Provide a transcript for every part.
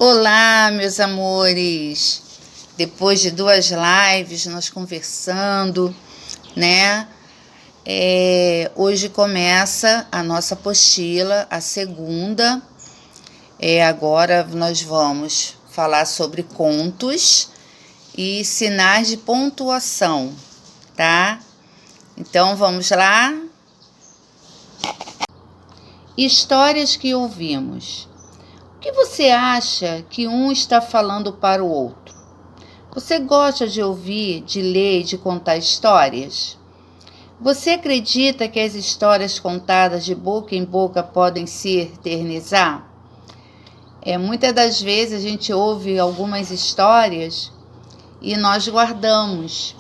Olá, meus amores! Depois de 2 lives nós conversando, né? Hoje começa a nossa apostila, a segunda. Agora nós vamos falar sobre contos e sinais de pontuação, tá? Então vamos lá? Histórias que ouvimos. O que você acha que um está falando para o outro? Você gosta de ouvir, de ler e de contar histórias? Você acredita que as histórias contadas de boca em boca podem se eternizar? Muitas das vezes a gente ouve algumas histórias e nós guardamos.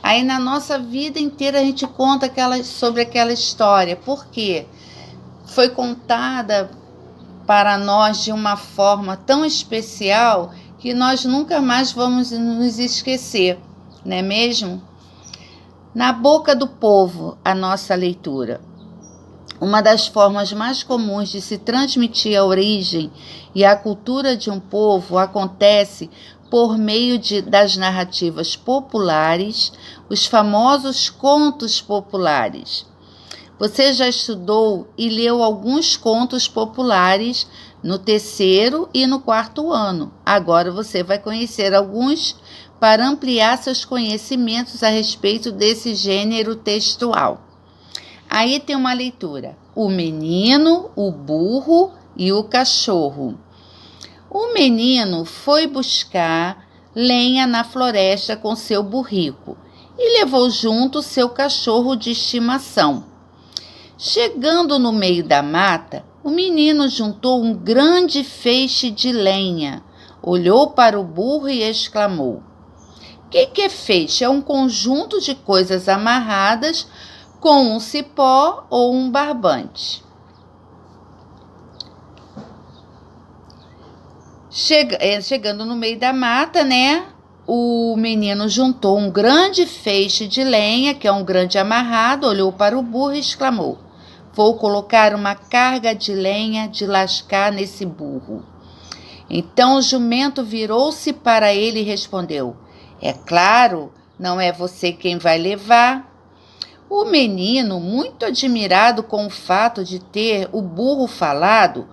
Aí na nossa vida inteira a gente conta sobre aquela história. Por quê? Foi contada para nós de uma forma tão especial que nós nunca mais vamos nos esquecer, não é mesmo? Na boca do povo, a nossa leitura. Uma das formas mais comuns de se transmitir a origem e a cultura de um povo acontece por meio das narrativas populares, os famosos contos populares. Você já estudou e leu alguns contos populares no 3º e no 4º ano. Agora você vai conhecer alguns para ampliar seus conhecimentos a respeito desse gênero textual. Aí tem uma leitura: O Menino, o Burro e o Cachorro. O menino foi buscar lenha na floresta com seu burrico e levou junto seu cachorro de estimação. Chegando no meio da mata, o menino juntou um grande feixe de lenha, olhou para o burro e exclamou: Que é feixe? É um conjunto de coisas amarradas com um cipó ou um barbante. Chegando no meio da mata, né? O menino juntou um grande feixe de lenha, que é um grande amarrado, olhou para o burro e exclamou: Vou colocar uma carga de lenha de lascar nesse burro. Então o jumento virou-se para ele e respondeu: É claro, não é você quem vai levar. O menino, muito admirado com o fato de ter o burro falado,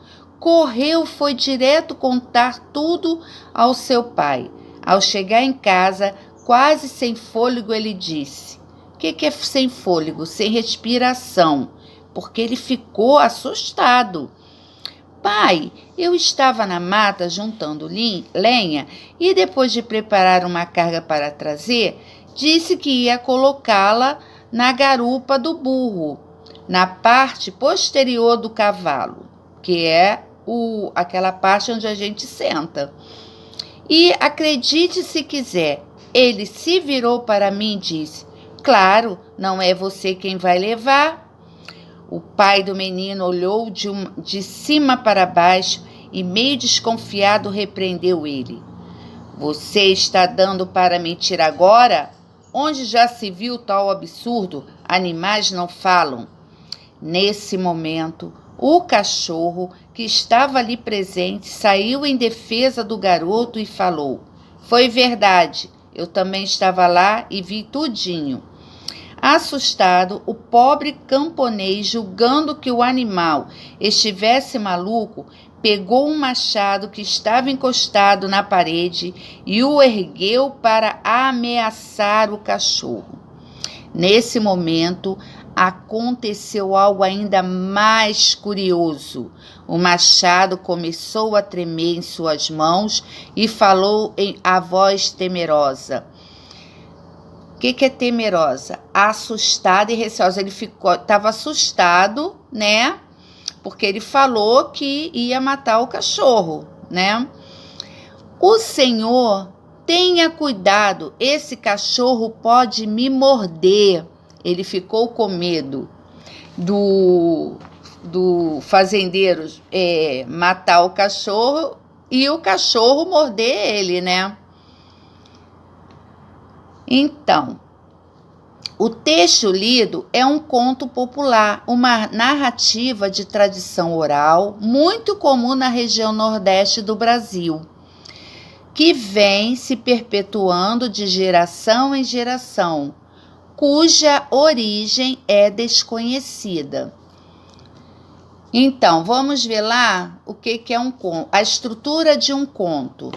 foi direto contar tudo ao seu pai. Ao chegar em casa, quase sem fôlego, ele disse: O que é sem fôlego? Sem respiração. Porque ele ficou assustado. Pai, eu estava na mata juntando lenha e depois de preparar uma carga para trazer, disse que ia colocá-la na garupa do burro, na parte posterior do cavalo, que é aquela parte onde a gente senta. E acredite se quiser, ele se virou para mim e disse: Claro, não é você quem vai levar. O pai do menino olhou de cima para baixo e, meio desconfiado, repreendeu ele: Você está dando para mentir agora? Onde já se viu tal absurdo? Animais não falam. Nesse momento, o cachorro, que estava ali presente, saiu em defesa do garoto e falou: Foi verdade, eu também estava lá e vi tudinho. Assustado, o pobre camponês, julgando que o animal estivesse maluco, pegou um machado que estava encostado na parede e o ergueu para ameaçar o cachorro. Nesse momento, aconteceu algo ainda mais curioso. O machado começou a tremer em suas mãos e falou em a voz temerosa. O que é temerosa? Assustada e receosa. Ele estava assustado, né? Porque ele falou que ia matar o cachorro, né? O Senhor, tenha cuidado, esse cachorro pode me morder. Ele ficou com medo do fazendeiro matar o cachorro e o cachorro morder ele, né? Então, o texto lido é um conto popular, uma narrativa de tradição oral muito comum na região nordeste do Brasil. que vem se perpetuando de geração em geração, cuja origem é desconhecida. Então, vamos ver lá o que é um conto, a estrutura de um conto.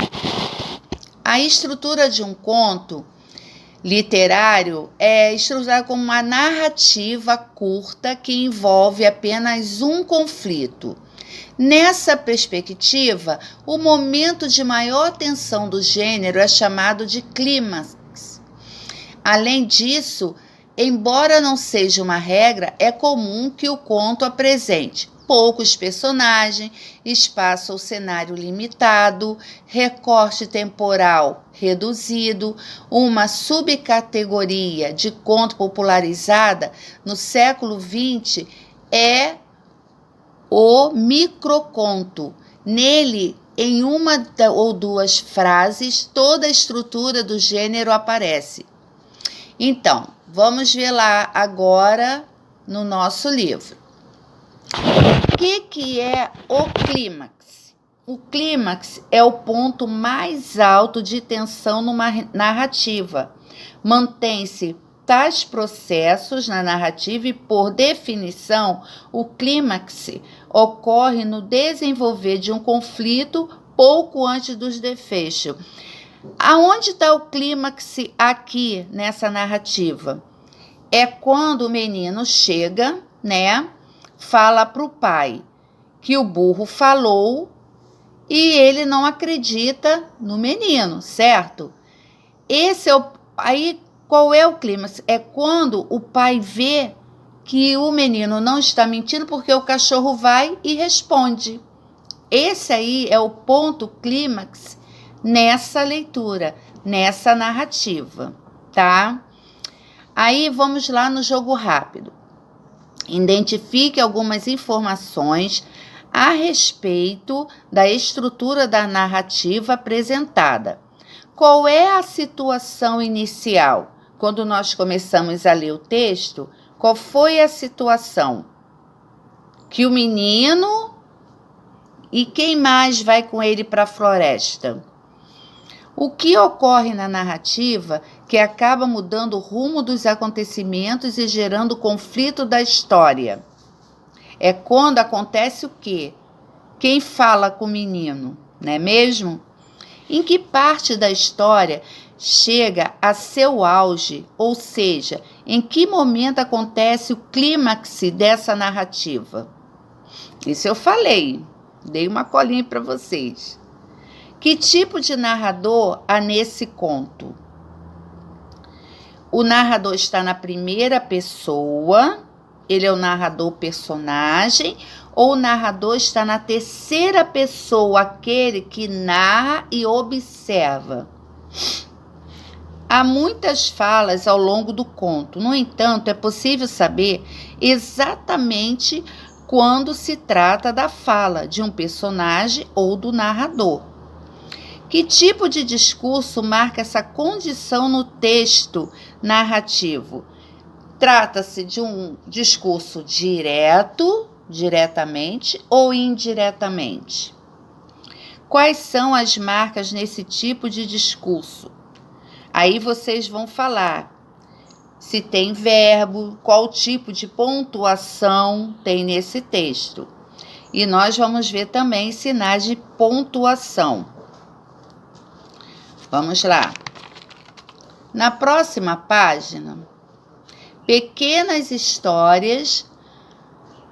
A estrutura de um conto literário é estruturada como uma narrativa curta que envolve apenas um conflito. Nessa perspectiva, o momento de maior tensão do gênero é chamado de clímax. Além disso, embora não seja uma regra, é comum que o conto apresente poucos personagens, espaço ou cenário limitado, recorte temporal reduzido, uma subcategoria de conto popularizada no século XX é o microconto. Nele, em uma ou duas frases, toda a estrutura do gênero aparece. Então, vamos ver lá agora no nosso livro. O que é o clímax? O clímax é o ponto mais alto de tensão numa narrativa. Mantém-se tais processos na narrativa e, por definição, o clímax ocorre no desenvolver de um conflito pouco antes dos desfechos. Aonde está o clímax aqui nessa narrativa? É quando o menino chega, fala para o pai que o burro falou e ele não acredita no menino, certo? Aí qual é o clímax? É quando o pai vê que o menino não está mentindo porque o cachorro vai e responde. Esse aí é o ponto clímax nessa leitura, nessa narrativa, tá? Aí vamos lá no jogo rápido. Identifique algumas informações a respeito da estrutura da narrativa apresentada. Qual é a situação inicial? Quando nós começamos a ler o texto, qual foi a situação? Que o menino e quem mais vai com ele para a floresta? O que ocorre na narrativa que acaba mudando o rumo dos acontecimentos e gerando o conflito da história? É quando acontece o quê? Quem fala com o menino, não é mesmo? Em que parte da história chega a seu auge, ou seja, em que momento acontece o clímax dessa narrativa? Isso eu falei, dei uma colinha para vocês. Que tipo de narrador há nesse conto? O narrador está na primeira pessoa, ele é o narrador personagem, ou o narrador está na terceira pessoa, aquele que narra e observa. Há muitas falas ao longo do conto, no entanto, é possível saber exatamente quando se trata da fala de um personagem ou do narrador. Que tipo de discurso marca essa condição no texto narrativo? Trata-se de um discurso diretamente ou indiretamente? Quais são as marcas nesse tipo de discurso? Aí vocês vão falar se tem verbo, qual tipo de pontuação tem nesse texto. E nós vamos ver também sinais de pontuação. Vamos lá. Na próxima página, pequenas histórias,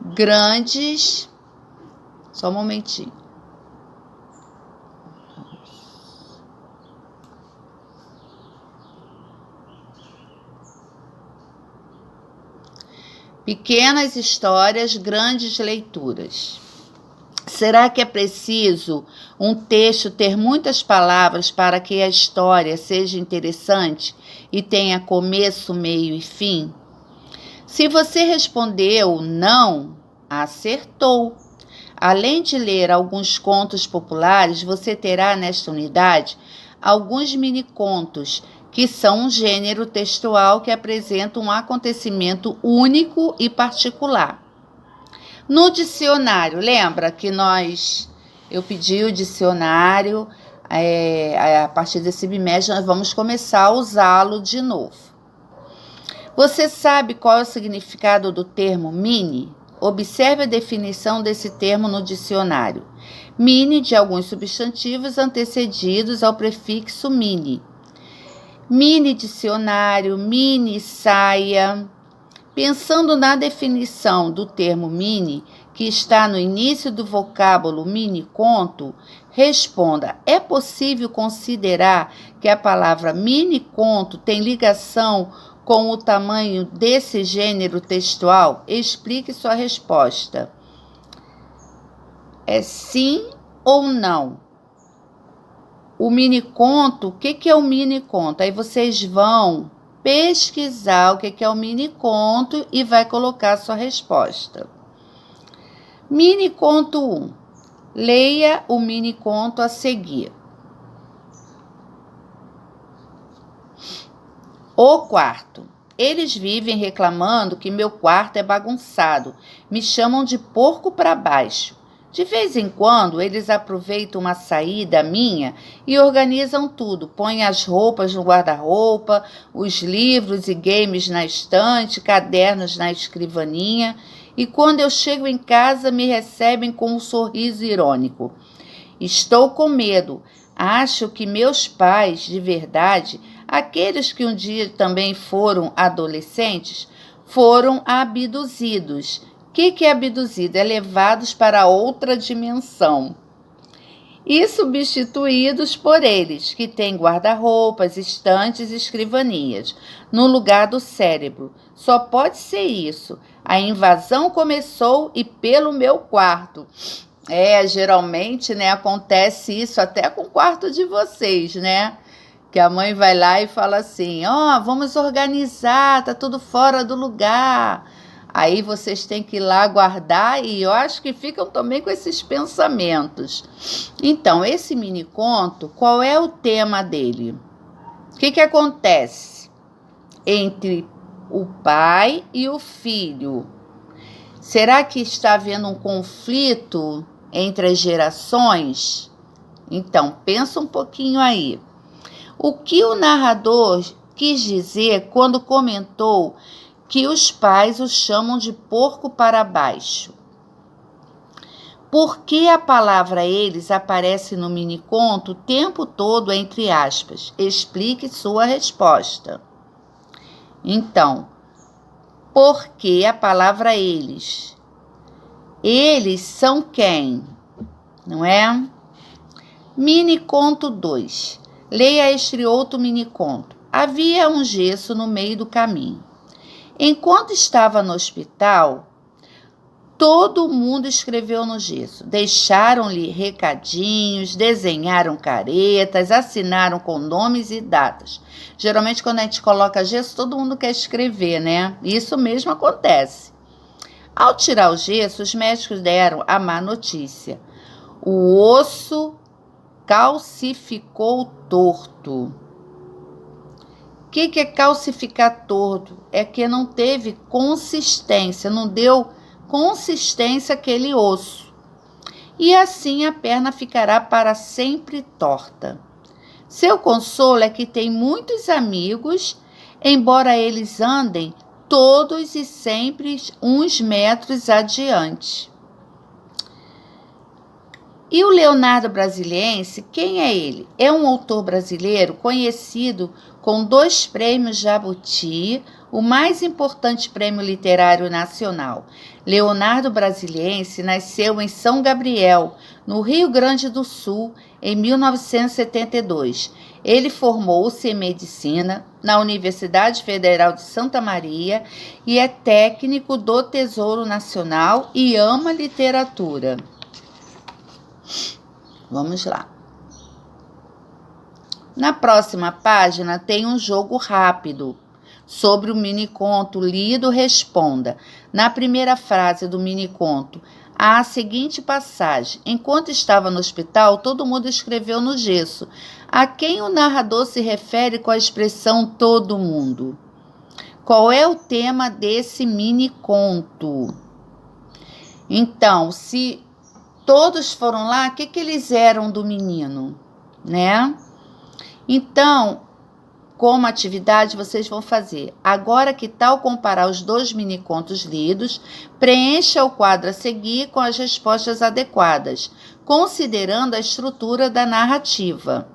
grandes... Só um momentinho. Pequenas histórias, grandes leituras. Será que é preciso um texto ter muitas palavras para que a história seja interessante e tenha começo, meio e fim? Se você respondeu não, acertou. Além de ler alguns contos populares, você terá nesta unidade alguns mini-contos, que são um gênero textual que apresenta um acontecimento único e particular. No dicionário, lembra que eu pedi o dicionário A partir desse bimestre, nós vamos começar a usá-lo de novo. Você sabe qual é o significado do termo mini? Observe a definição desse termo no dicionário. Mini de alguns substantivos antecedidos ao prefixo mini. Mini dicionário, mini saia. Pensando na definição do termo mini, que está no início do vocábulo mini conto, responda: é possível considerar que a palavra mini conto tem ligação com o tamanho desse gênero textual? Explique sua resposta. É sim ou não? O mini conto, o que é o mini conto? Aí vocês vão pesquisar o que é o mini conto e vai colocar sua resposta. Mini conto 1. Leia o mini conto a seguir. O quarto. Eles vivem reclamando que meu quarto é bagunçado. Me chamam de porco para baixo. De vez em quando, eles aproveitam uma saída minha e organizam tudo. Põem as roupas no guarda-roupa, os livros e games na estante, cadernos na escrivaninha. E quando eu chego em casa, me recebem com um sorriso irônico. Estou com medo. Acho que meus pais, de verdade, aqueles que um dia também foram adolescentes, foram abduzidos. O que é abduzido? É levados para outra dimensão. E substituídos por eles, que têm guarda-roupas, estantes e escrivanias, no lugar do cérebro. Só pode ser isso. A invasão começou e pelo meu quarto. Geralmente, né, acontece isso até com o quarto de vocês, né? Que a mãe vai lá e fala assim, vamos organizar, tá tudo fora do lugar. Aí vocês têm que ir lá guardar e eu acho que ficam também com esses pensamentos. Então, esse mini conto, qual é o tema dele? O que acontece entre o pai e o filho? Será que está havendo um conflito entre as gerações? Então, pensa um pouquinho aí. O que o narrador quis dizer quando comentou que os pais o chamam de porco para baixo? Por que a palavra eles aparece no miniconto o tempo todo entre aspas? Explique sua resposta. Então, por que a palavra eles? Eles são quem? Não é? Miniconto 2. Leia este outro miniconto. Havia um gesso no meio do caminho. Enquanto estava no hospital, todo mundo escreveu no gesso. Deixaram-lhe recadinhos, desenharam caretas, assinaram com nomes e datas. Geralmente, quando a gente coloca gesso, todo mundo quer escrever, né? Isso mesmo acontece. Ao tirar o gesso, os médicos deram a má notícia. O osso calcificou torto. O que é calcificar torto? É que não teve consistência, não deu consistência àquele osso. E assim a perna ficará para sempre torta. Seu consolo é que tem muitos amigos, embora eles andem todos e sempre uns metros adiante. E o Leonardo Brasiliense, quem é ele? É um autor brasileiro conhecido com 2 prêmios Jabuti, o mais importante prêmio literário nacional. Leonardo Brasiliense nasceu em São Gabriel, no Rio Grande do Sul, em 1972. Ele formou-se em medicina na Universidade Federal de Santa Maria e é técnico do Tesouro Nacional e ama literatura. Vamos lá. Na próxima página tem um jogo rápido sobre o miniconto lido responda. Na primeira frase do miniconto, há a seguinte passagem. Enquanto estava no hospital, todo mundo escreveu no gesso. A quem o narrador se refere com a expressão todo mundo? Qual é o tema desse miniconto? Então, se todos foram lá, o que eles eram do menino? né? Então, como atividade, vocês vão fazer. Agora, que tal comparar os 2 minicontos lidos? Preencha o quadro a seguir com as respostas adequadas, considerando a estrutura da narrativa.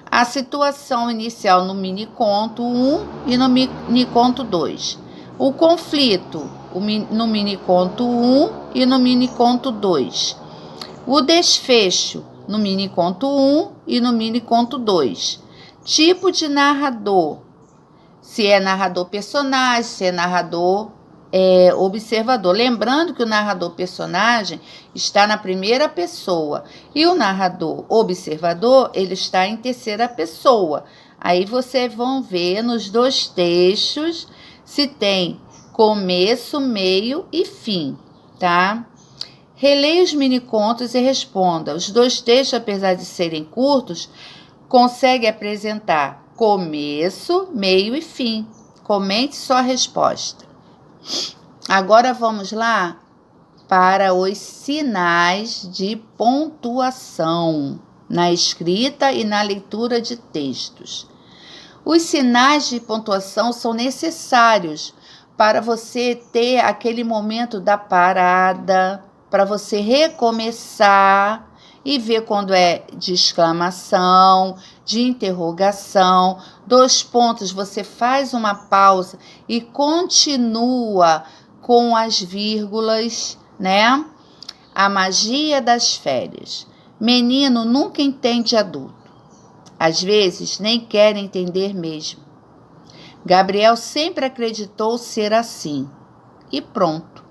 A situação inicial no miniconto 1 e no miniconto 2. O conflito no miniconto 1 e no miniconto 2. O desfecho no miniconto 1 e no miniconto 2. Tipo de narrador. Se é narrador personagem, se é narrador observador. Lembrando que o narrador personagem está na primeira pessoa e o narrador observador, ele está em terceira pessoa. Aí vocês vão ver nos 2 textos se tem começo, meio e fim, tá? Releia os minicontos e responda. Os 2 textos, apesar de serem curtos, conseguem apresentar começo, meio e fim. Comente sua resposta. Agora vamos lá para os sinais de pontuação na escrita e na leitura de textos. Os sinais de pontuação são necessários para você ter aquele momento da parada, para você recomeçar e ver quando é de exclamação, de interrogação. 2 pontos, você faz uma pausa e continua com as vírgulas, né? A magia das férias. Menino nunca entende adulto. Às vezes, nem quer entender mesmo. Gabriel sempre acreditou ser assim. E pronto.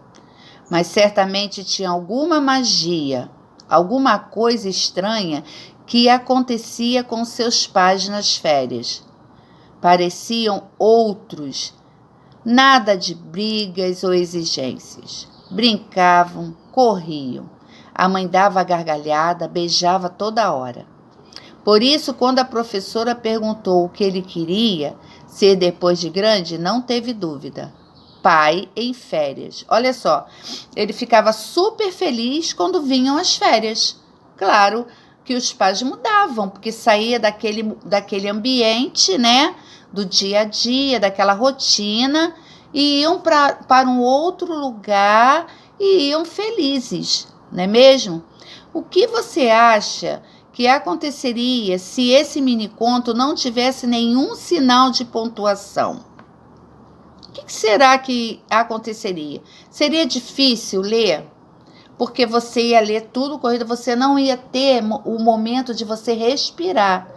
Mas certamente tinha alguma magia, alguma coisa estranha que acontecia com seus pais nas férias. Pareciam outros, nada de brigas ou exigências. Brincavam, corriam. A mãe dava gargalhada, beijava toda hora. Por isso, quando a professora perguntou o que ele queria ser depois de grande, não teve dúvida. Pai em férias. Olha só, ele ficava super feliz quando vinham as férias. Claro que os pais mudavam, porque saía daquele ambiente, né, do dia a dia, daquela rotina, e iam para um outro lugar e iam felizes, não é mesmo? O que você acha que aconteceria se esse miniconto não tivesse nenhum sinal de pontuação? O que será que aconteceria? Seria difícil ler? Porque você ia ler tudo corrido, você não ia ter o momento de você respirar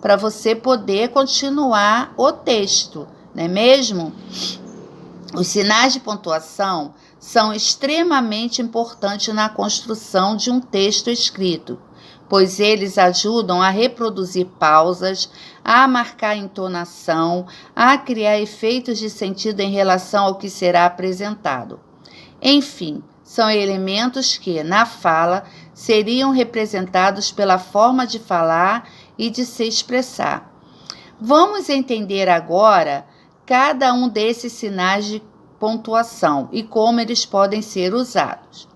para você poder continuar o texto, não é mesmo? Os sinais de pontuação são extremamente importantes na construção de um texto escrito, pois eles ajudam a reproduzir pausas, a marcar entonação, a criar efeitos de sentido em relação ao que será apresentado. Enfim, são elementos que, na fala, seriam representados pela forma de falar e de se expressar. Vamos entender agora cada um desses sinais de pontuação e como eles podem ser usados.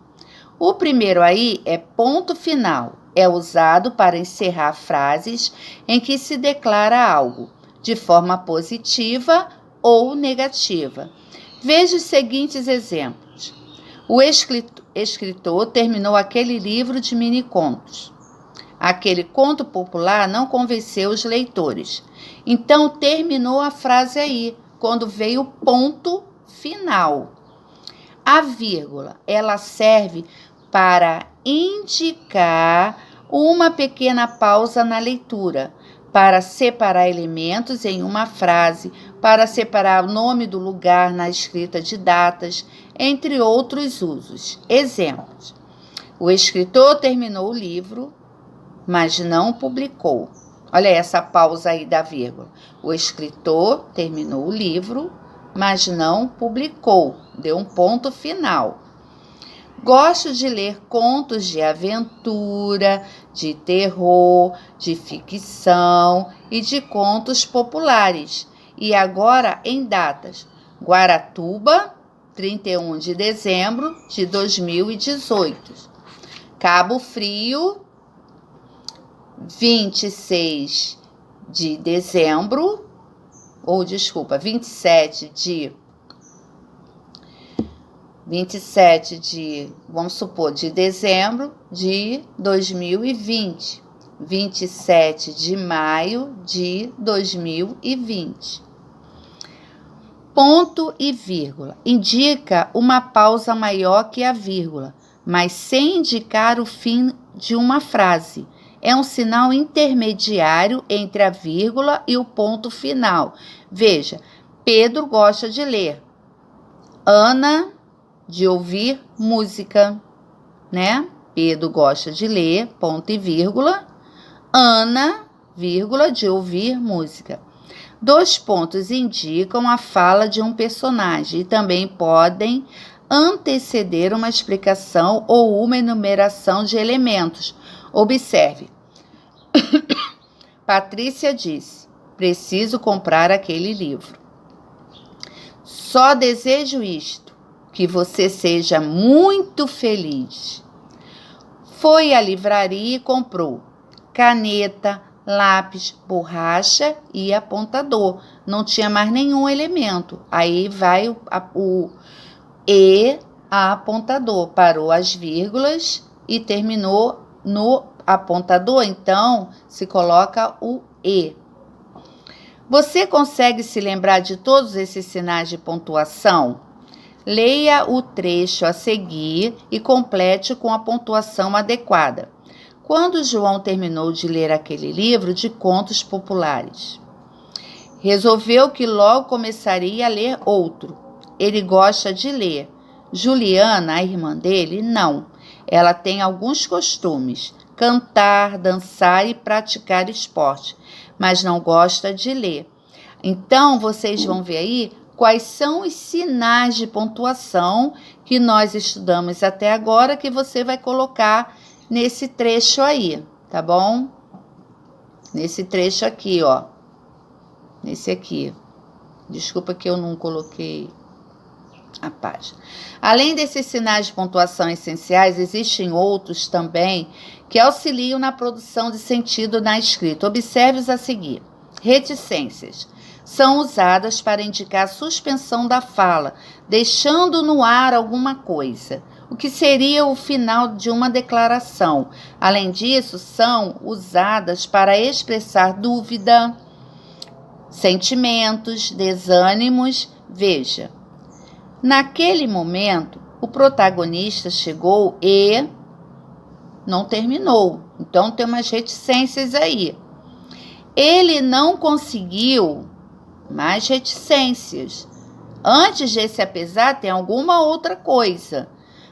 O primeiro aí é ponto final. É usado para encerrar frases em que se declara algo, de forma positiva ou negativa. Veja os seguintes exemplos. O escritor terminou aquele livro de minicontos. Aquele conto popular não convenceu os leitores. Então, terminou a frase aí, quando veio o ponto final. A vírgula, ela serve para indicar uma pequena pausa na leitura, para separar elementos em uma frase, para separar o nome do lugar na escrita de datas, entre outros usos. Exemplos. O escritor terminou o livro, mas não publicou. Olha essa pausa aí da vírgula. O escritor terminou o livro, mas não publicou. Deu um ponto final. Gosto de ler contos de aventura, de terror, de ficção e de contos populares. E agora em datas. Guaratuba, 31 de dezembro de 2018. Cabo Frio, 26 de dezembro, ou desculpa, 27 de, vamos supor, de dezembro de 2020. 27 de maio de 2020. Ponto e vírgula. Indica uma pausa maior que a vírgula, mas sem indicar o fim de uma frase. É um sinal intermediário entre a vírgula e o ponto final. Veja, Pedro gosta de ler. Ana, de ouvir música, né? Pedro gosta de ler, ponto e vírgula. Ana, vírgula, de ouvir música. 2 pontos indicam a fala de um personagem e também podem anteceder uma explicação ou uma enumeração de elementos. Observe. Patrícia disse: preciso comprar aquele livro. Só desejo isto, que você seja muito feliz. Foi à livraria e comprou caneta, lápis, borracha e apontador. Não tinha mais nenhum elemento. Aí vai o E, apontador. Parou as vírgulas e terminou no apontador. Então, se coloca o E. Você consegue se lembrar de todos esses sinais de pontuação? Leia o trecho a seguir e complete com a pontuação adequada. Quando João terminou de ler aquele livro de contos populares, resolveu que logo começaria a ler outro. Ele gosta de ler. Juliana, a irmã dele, não. Ela tem alguns costumes: cantar, dançar e praticar esporte, mas não gosta de ler. Então, vocês vão ver aí quais são os sinais de pontuação que nós estudamos até agora, que você vai colocar nesse trecho aí, tá bom? Nesse trecho aqui, ó. Nesse aqui. Desculpa que eu não coloquei a página. Além desses sinais de pontuação essenciais, existem outros também que auxiliam na produção de sentido na escrita. Observe-os a seguir. Reticências são usadas para indicar a suspensão da fala, deixando no ar alguma coisa, o que seria o final de uma declaração. Além disso, são usadas para expressar dúvida, sentimentos, desânimos. Veja, naquele momento, o protagonista chegou e não terminou. Então, tem umas reticências aí. Ele não conseguiu, mais reticências. Antes desse apesar, tem alguma outra coisa.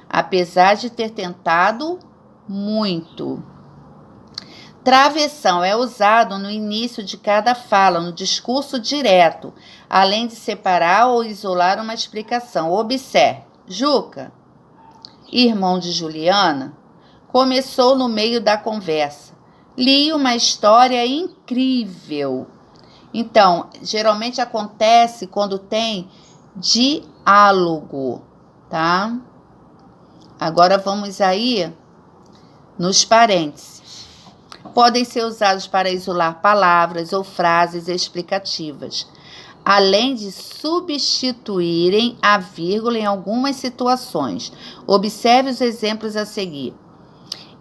Apesar de ter tentado muito. Travessão é usado no início de cada fala, no discurso direto, além de separar ou isolar uma explicação. Observe. Juca, irmão de Juliana, começou no meio da conversa. Li uma história incrível. Então, geralmente acontece quando tem diálogo, tá? Agora vamos aí nos parênteses. Podem ser usados para isolar palavras ou frases explicativas, além de substituírem a vírgula em algumas situações. Observe os exemplos a seguir.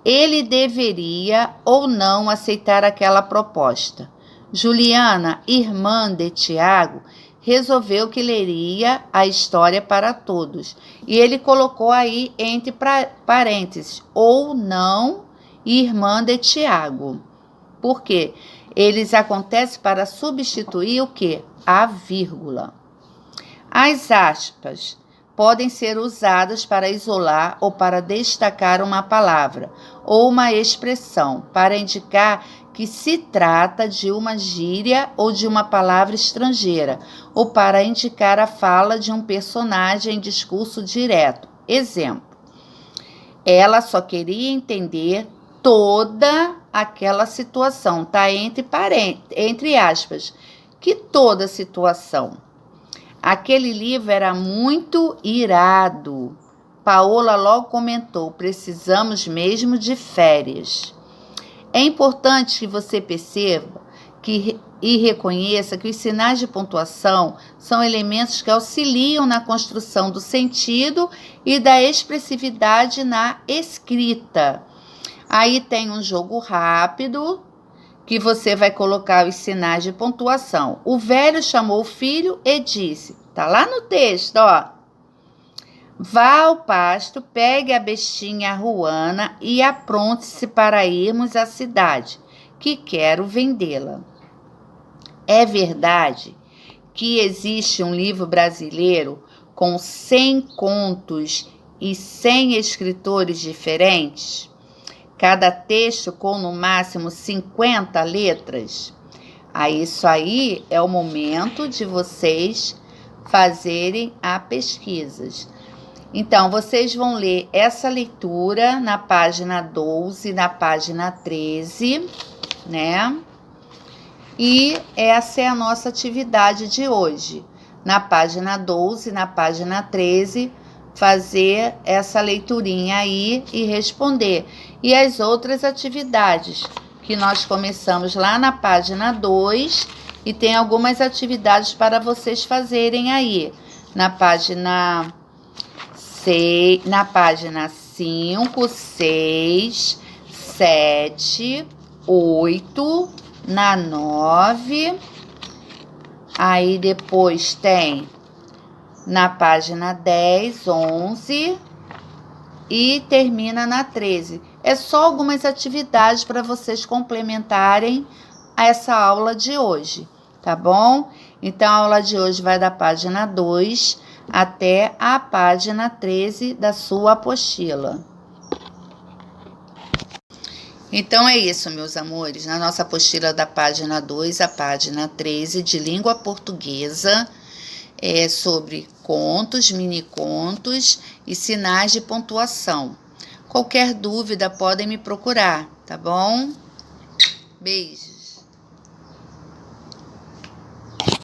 Ele deveria ou não aceitar aquela proposta. Juliana, irmã de Tiago, resolveu que leria a história para todos. E ele colocou aí entre parênteses, ou não, irmã de Tiago. Por quê? Eles acontecem para substituir o quê? A vírgula. As aspas podem ser usadas para isolar ou para destacar uma palavra ou uma expressão, para indicar que se trata de uma gíria ou de uma palavra estrangeira, ou para indicar a fala de um personagem em discurso direto. Exemplo: ela só queria entender toda aquela situação, tá? Entre aspas, que toda situação. Aquele livro era muito irado. Paola logo comentou: precisamos mesmo de férias. É importante que você perceba e reconheça que os sinais de pontuação são elementos que auxiliam na construção do sentido e da expressividade na escrita. Aí tem um jogo rápido, que você vai colocar os sinais de pontuação. O velho chamou o filho e disse, tá lá no texto, ó. Vá ao pasto, pegue a bestinha arruana e apronte-se para irmos à cidade, que quero vendê-la. É verdade que existe um livro brasileiro com 100 contos e 100 escritores diferentes? Cada texto com no máximo 50 letras? Isso aí é o momento de vocês fazerem a pesquisa. Então, vocês vão ler essa leitura na página 12, na página 13, né? E essa é a nossa atividade de hoje. Na página 12, na página 13, fazer essa leiturinha aí e responder. E as outras atividades que nós começamos lá na página 2 e tem algumas atividades para vocês fazerem aí. Na página 6, na página 5, 6, 7, 8, na 9, aí depois tem na página 10, 11 e termina na 13. É só algumas atividades para vocês complementarem essa aula de hoje, tá bom? Então, a aula de hoje vai da página 2 até a página 13 da sua apostila. Então, é isso, meus amores. Na nossa apostila da página 2 à página 13 de língua portuguesa, é sobre contos, mini-contos e sinais de pontuação. Qualquer dúvida, podem me procurar, tá bom? Beijo.